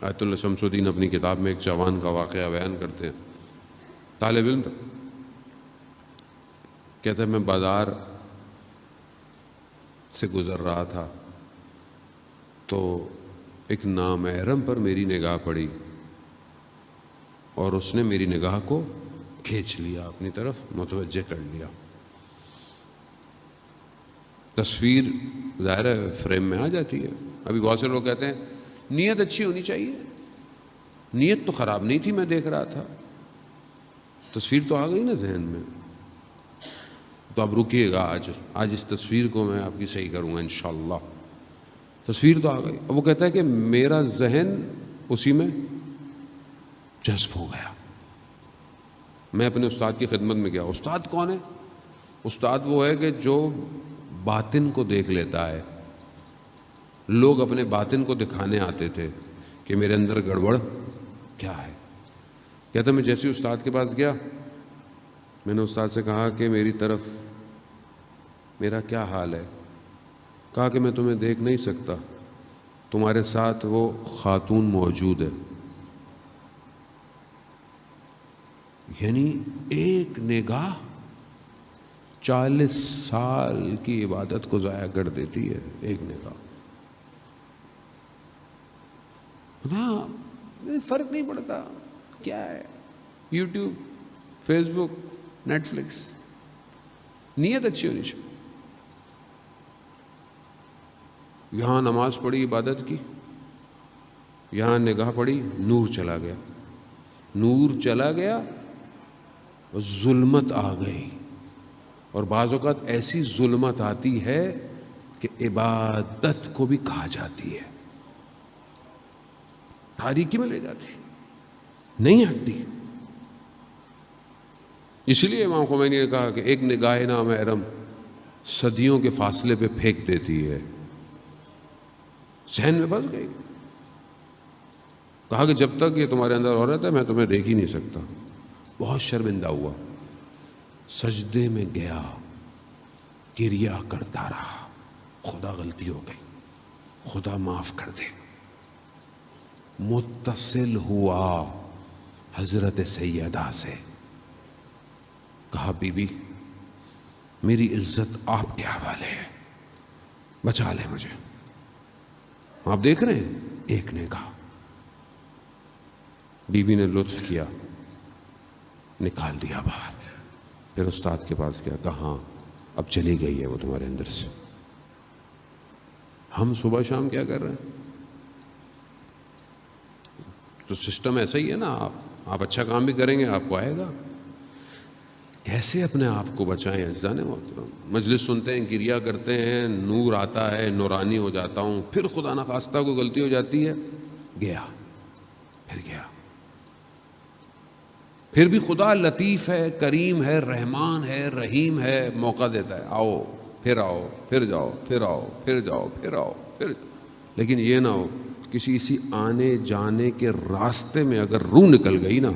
آیت اللہ شمس الدین اپنی کتاب میں ایک جوان کا واقعہ بیان کرتے ہیں. طالب علم تھا. کہتا ہے میں بازار سے گزر رہا تھا تو ایک نامحرم پر میری نگاہ پڑی اور اس نے میری نگاہ کو کھینچ لیا، اپنی طرف متوجہ کر لیا. تصویر ظاہر ہے فریم میں آ جاتی ہے. ابھی بہت سے لوگ کہتے ہیں نیت اچھی ہونی چاہیے. نیت تو خراب نہیں تھی، میں دیکھ رہا تھا، تصویر تو آ گئی نا ذہن میں. تو اب رکیے گا، آج اس تصویر کو میں آپ کی صحیح کروں گا انشاءاللہ. تصویر تو آ گئی. اب وہ کہتا ہے کہ میرا ذہن اسی میں جذب ہو گیا. میں اپنے استاد کی خدمت میں گیا. استاد کون ہے؟ استاد وہ ہے کہ جو باطن کو دیکھ لیتا ہے. لوگ اپنے باطن کو دکھانے آتے تھے کہ میرے اندر گڑبڑ کیا ہے. کہتا میں جیسے استاد کے پاس گیا، میں نے استاد سے کہا کہ میری طرف میرا کیا حال ہے. کہا کہ میں تمہیں دیکھ نہیں سکتا، تمہارے ساتھ وہ خاتون موجود ہے. یعنی ایک نگاہ 40 سال کی عبادت کو ضائع کر دیتی ہے. ایک نگاہ. ہاں فرق نہیں پڑتا کیا ہے، یوٹیوب، فیس بک، نیٹ فلکس. نیت اچھی ہونی چاہیے. یہاں نماز پڑھی عبادت کی، یہاں نگاہ پڑھی، نور چلا گیا. نور چلا گیا، ظلمت آ گئی. اور بعض اوقات ایسی ظلمت آتی ہے کہ عبادت کو بھی کھا جاتی ہے، تاریکی میں لے جاتی، نہیں ہٹتی. اس لیے امام خمینی نے کہا کہ ایک نگاہ نامحرم صدیوں کے فاصلے پہ پھینک دیتی ہے. ذہن میں بس گئی. کہا کہ جب تک یہ تمہارے اندر ہو رہا تھا میں تمہیں دیکھ ہی نہیں سکتا. بہت شرمندہ ہوا، سجدے میں گیا، گریہ کرتا رہا. خدا غلطی ہو گئی، خدا معاف کر دے. متصل ہوا حضرت سیدہ سے، کہا بی بی میری عزت آپ کے حوالے ہے، بچا لے مجھے. آپ دیکھ رہے ہیں ایک نے کہا. بی بی نے لطف کیا، نکال دیا باہر. پھر استاد کے پاس گیا، کہا ہاں اب چلی گئی ہے وہ تمہارے اندر سے. ہم صبح شام کیا کر رہے ہیں؟ تو سسٹم ایسا ہی ہے نا. آپ اچھا کام بھی کریں گے آپ کو آئے گا. کیسے اپنے آپ کو بچائیں اجزاء محترم؟ مجلس سنتے ہیں، گریہ کرتے ہیں، نور آتا ہے، نورانی ہو جاتا ہوں. پھر خدا نخواستہ کو غلطی ہو جاتی ہے، گیا، پھر گیا. پھر بھی خدا لطیف ہے، کریم ہے، رحمان ہے، رحیم ہے، موقع دیتا ہے. آؤ، پھر جاؤ، پھر آؤ، پھر جاؤ، پھر آؤ، پھر. لیکن یہ نہ ہو کسی اسی آنے جانے کے راستے میں اگر روح نکل گئی نا